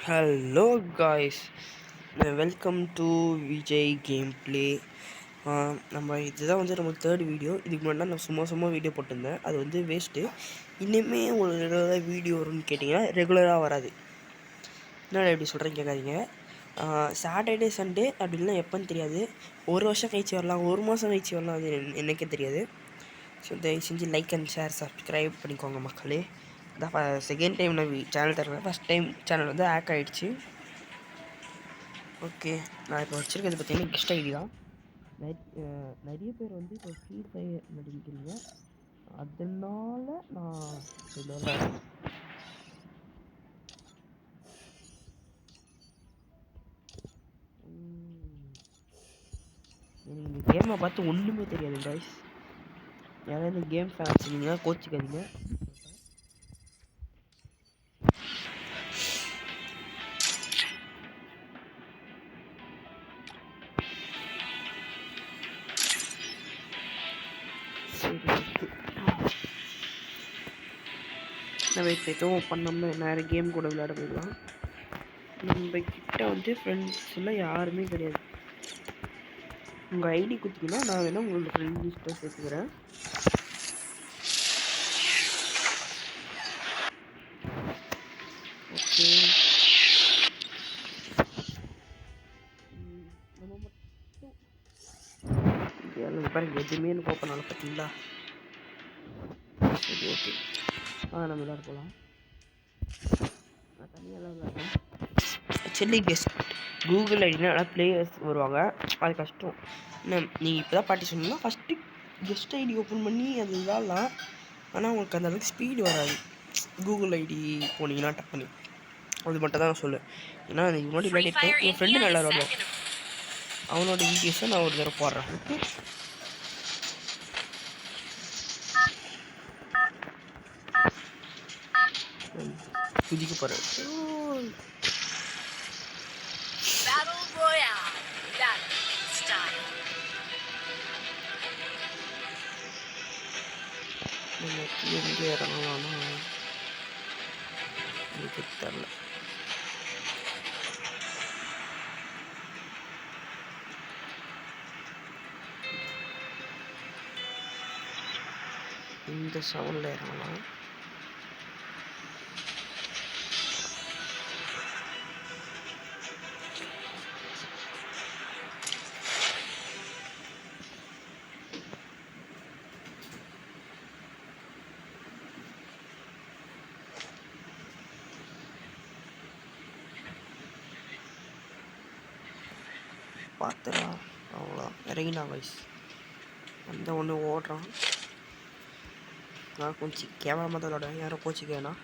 Hello guys, welcome to Vijay game play. நம்ம இதுதான் வந்து நம்ம தேர்ட் வீடியோ. இதுக்கு முன்னாடி நான் சும்மா வீடியோ போட்டிருந்தேன். அது வந்து வேஸ்ட்டு. இனிமே ஒரு ரெகுலராக வீடியோ வரும்னு கேட்டிங்கன்னா ரெகுலராக வராது. என்ன எப்படி சொல்கிறேன்னு கேட்காதீங்க. சாட்டர்டே சண்டே அப்படின்லாம் எப்போன்னு தெரியாது. ஒரு வருஷம் கழிச்சு வரலாம், ஒரு மாதம் கழிச்சு வரலாம், அது எனக்கே தெரியாது. ஸோ தயவு செஞ்சு லைக் அண்ட் ஷேர் சப்ஸ்கிரைப் பண்ணிக்கோங்க மக்களே. அதான் செகண்ட் டைம் நான் சேனல் தருவேன். ஃபஸ்ட் டைம் சேனல் வந்து ஹேக் ஆகிடுச்சு. ஓகே, நான் இப்போ வச்சுருக்கிறது பார்த்தீங்கன்னா கெஸ்ட் ஐடி தான். நிறைய பேர் வந்து இப்போ ஃப்ரீ ஃபயர் நடிக்கிறீங்க, அதனால நான் ரெகுலராக எனக்கு இந்த கேமை பார்த்து ஒன்றுமே தெரியாது கைஸ். யாராவது இந்த கேம் ஃபேன் வச்சுருந்தீங்கன்னா கோச்சிக்காதீங்க. நம்ம இப்போ எதுவும் பண்ணாமல் நேரம் கேம் கூட விளையாட போயிடலாம். நம்ம கிட்ட வந்து ஃப்ரெண்ட்ஸ்லாம் யாருமே கிடையாது. உங்கள் ஐடி கொடுத்தீங்கன்னா நான் வேணால் உங்களோட ஃப்ரெண்ட் லிஸ்ட்டை சேர்த்துக்கிறேன். ஓகே, நம்ம மட்டும் பாருங்க, எதுவுமே எனக்கு ஓப்பன் ஆகல பார்த்தீங்களா? சரி, ஓகே, நம்ம விளையாட போகலாம். நான் தனியாக விளையாடுறேன். ஆக்சுவலி கூகுள் ஐடினா நல்லா பிளேயர்ஸ் வருவாங்க, அது கஷ்டம். நீ இப்போ தான் பாட்டி சொன்னீங்கன்னா ஃபஸ்ட்டு கெஸ்ட் ஐடி ஓப்பன் பண்ணி அது விளாட்லாம். ஆனால் உங்களுக்கு அந்த அளவுக்கு ஸ்பீடு வராது. கூகுள் ஐடி போனீங்கன்னா டப் பண்ணி அது மட்டும் தான் நான் சொல்லுவேன். ஏன்னா அதுக்கு முன்னாடி விளையாடிருக்கேன். என் ஃப்ரெண்டு நல்லா விளாடுவான். அவனோட வீடியோஸை நான் ஒரு தடவை போடுறேன். ஓகே, குதிக்க போகிறேன். நமக்கு எங்கே இறங்கலாம்னா எனக்கு தெரியல. இந்த சவுண்டில் இறங்கலாம். பார்த்துடா, அவ்வளோ இறங்கினா வயசு அந்த ஒன்று ஓடுறான். நான் கொஞ்சம் கேவலமாக தான் விளாடுவேன், யாரும் கோச்சிக்க வேணாம்.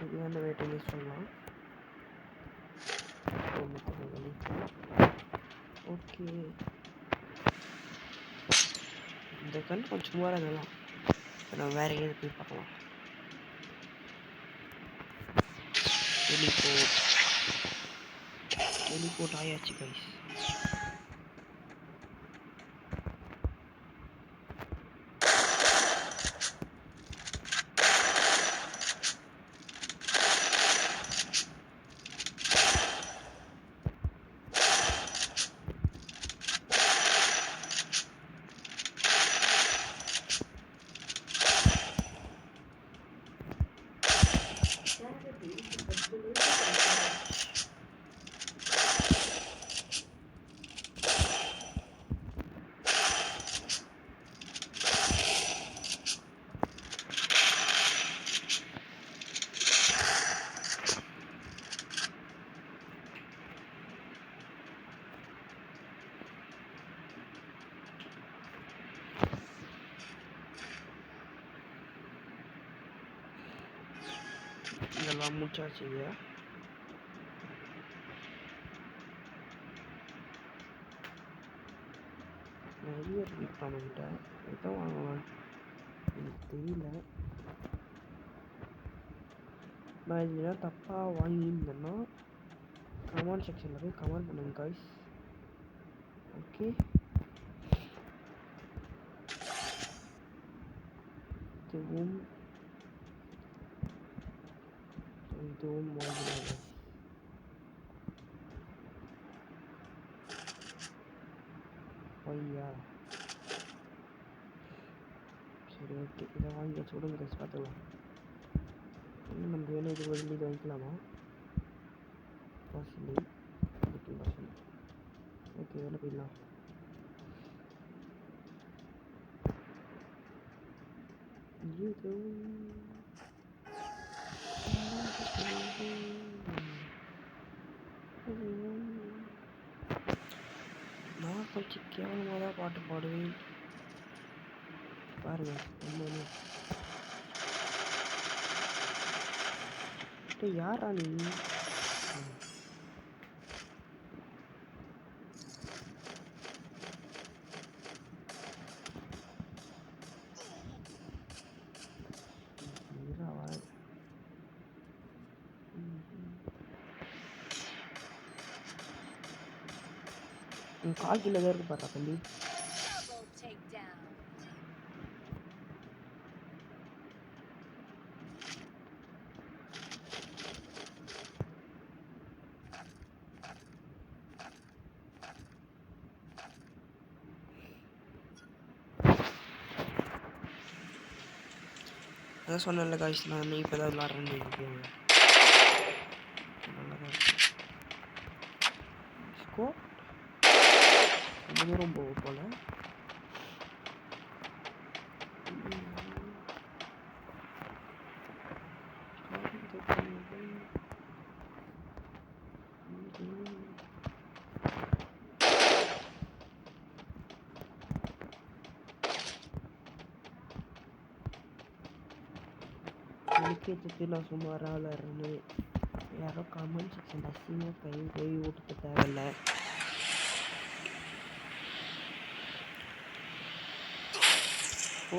சரியான வெயிட்டிங் யூஸ் பண்ணலாம். ஓகே, இந்த கண் கொஞ்சம் சுமாராக இருந்தலாம். இப்போ நம்ம வேறு எங்கேயாவது போய் பார்க்கலாம். வெளிப்போட் ஆயாச்சு கைஸ். அதெல்லாம் முடிச்சாச்சுங்க. நிறைய இருக்கு நம்மகிட்ட. எதை வாங்கலாம் எனக்கு தெரியல. நான் இதெல்லாம் தப்பாக வாங்கியிருந்தேன்னா கமெண்ட் செக்ஷனில் போய் கமெண்ட் பண்ணுங்க காய்ஸ். ஓகே, இதுவும் வாங்கினாங்க. ஐயா சரி ஓகே, இதை வாங்கி சொல்லுங்க கைஸ், பார்த்துக்கலாம். இன்னும் நம்ம வேணும் இது வந்து இது வாங்கிக்கலாமா? பாசிலி ஓகே, வேலை போயிடலாம். நான் கொஞ்சம் கேவலமாக தான் பாட்டு பாடுவேன் பாருங்க. யாரா நீ? கால் கீழே தான் இருக்கு பாரு தம்பி. அதான் சொன்னேன்ல காய்ஸ், நான் இப்போ தான் விளாட்றேன்னு இருக்கேன். ரொம்ப தூரம் போக போல. முக்கியத்துக்கு நான் சுமாராக விளாட்றேன்னு யாரோ கமெண்ட் செக்ஷன் அசிங்கமாக கை ஓட்டுக்க தேவையில்ல. ஓ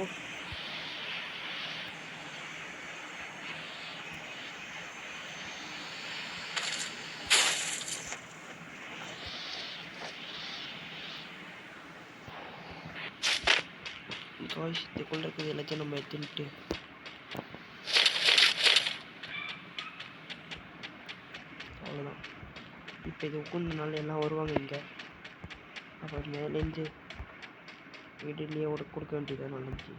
இதுக்குள்ள இருக்குது எல்லாத்தையும் நம்ம எடுத்துட்டு அவ்வளோதான். இப்போ இது உட்காந்துனால எல்லாம் வருவாங்க இங்கே. அப்புறம் மேலேருந்து வீட்டிலேயே கொடுக்க வேண்டியதான் நல்லது.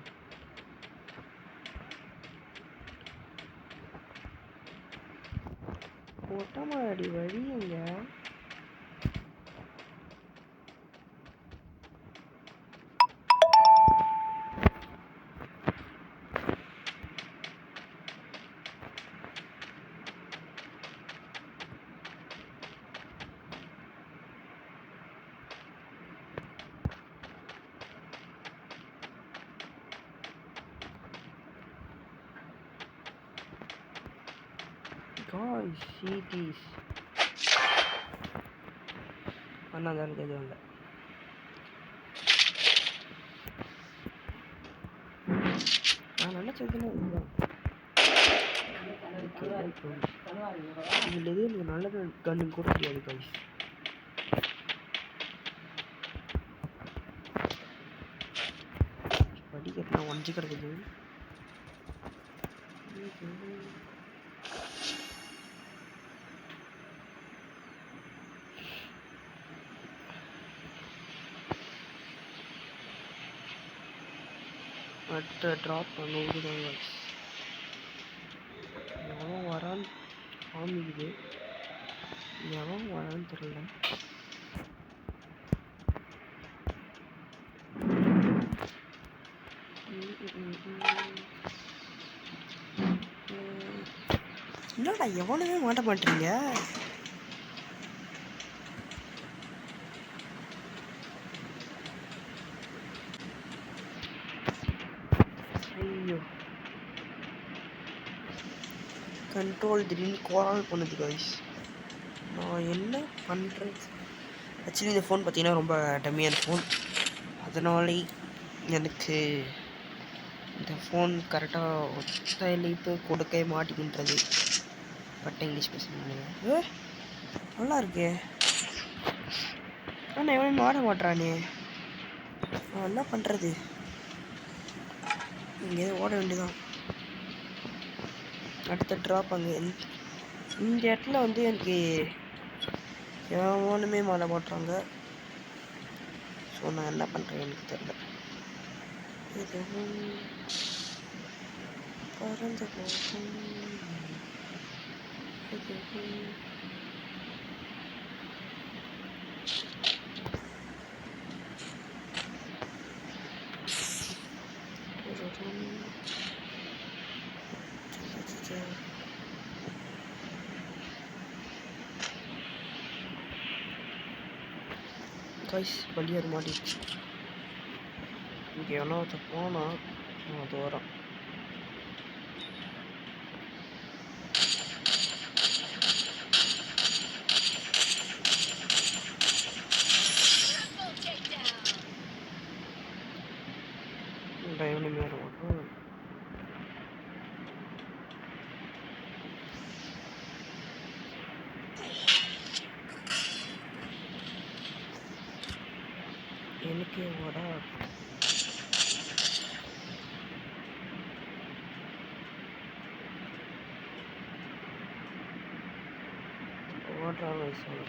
மொட்டமாடி வழியுங்க. Guys, see this. அண்ணாதான் கேட்குறாங்க. நான் நினச்சதுன்னா இதுதான். இதில் எது எனக்கு நல்ல கன்னு கூட தெரியாது கைஸ். படிக்கட்டுனா ஒஞ்சி கிடக்குது. அடுத்த ட்ராப் பண்ணுறது தான் கைஸ். எவன் வரான்னு காமிக்குது, எவன் வரான்னு தெரியல. என்னடா எவனுமே மாட்ட மாட்டீங்க? ஐயோ கண்ட்ரோல் திடீர்னு கால் பண்ணுது காய்ஸ். நான் என்ன பண்ணுறேன்? ஆக்சுவலி இந்த ஃபோன் பார்த்தீங்கன்னா ரொம்ப டம்மியான ஃபோன். அதனாலே எனக்கு இந்த ஃபோன் கரெக்டாக ஒத்துழைப்பு கொடுக்க மாட்டேங்கின்றது. பட்ட இங்கிலீஷ் பேசணும். நல்லா இருக்கே. ஆனால் எவனையும் மாற மாட்டானே. நான் என்ன பண்ணுறது? இங்கே ஓட வேண்டியதான். அடுத்த ட்ராப் அங்கே இந்த இடத்துல வந்து எனக்கு எவனுமே மாற மாட்டாங்க. ஸோ நான் என்ன பண்ணுறேன் எனக்கு தெரியல. எதுவும் பறந்து போகும் காய்ஸ் வழியாக மாட்டிடுச்சு. இங்கே எவனோ போனால் அது வரான். இவனுமே வர மாட்டான். எனக்கே வாடா. ஓடுறான் வயசு.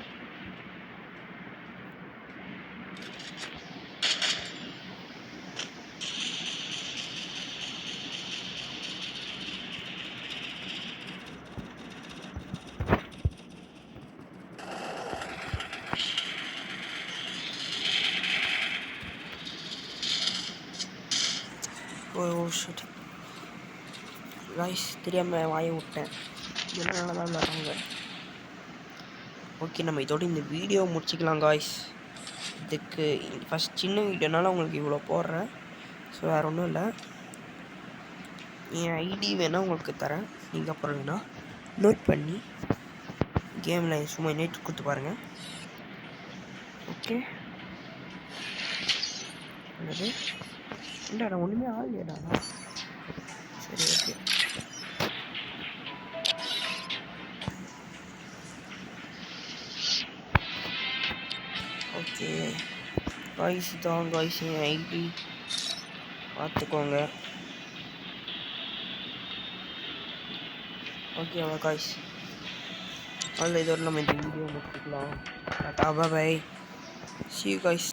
ஓ ஷிட் காய்ஸ், தெரியாமல் வாயை விட்டேன். இதனால தான் வராங்க. ஓகே, நம்ம இதோட இந்த வீடியோ முடிச்சிக்கலாம் காய்ஸ். இதுக்கு ஃபஸ்ட் சின்ன வீடியோனால உங்களுக்கு இவ்வளோ போடுறேன். ஸோ வேறு ஒன்றும் இல்லை. என் ஐடி வேணால் உங்களுக்கு தரேன். நீங்கள் அப்புறம் வேணால் நோட் பண்ணி கேமில் சும்மா நைட் கொடுத்து பாருங்கள். ஓகே, என்னது இல்லைடா, ஒன்றுமே ஆகலையடா. சரி, ஓகே. ஓகே காய்ஸ், தான் காய்ஸ் என் ஐடி பார்த்துக்கோங்க. ஓகேவா காய்ஸ்? அதில் இதோட நம்ம இந்த வீடியோ முடிச்சுக்கலாம். டாடா, பை. See you guys.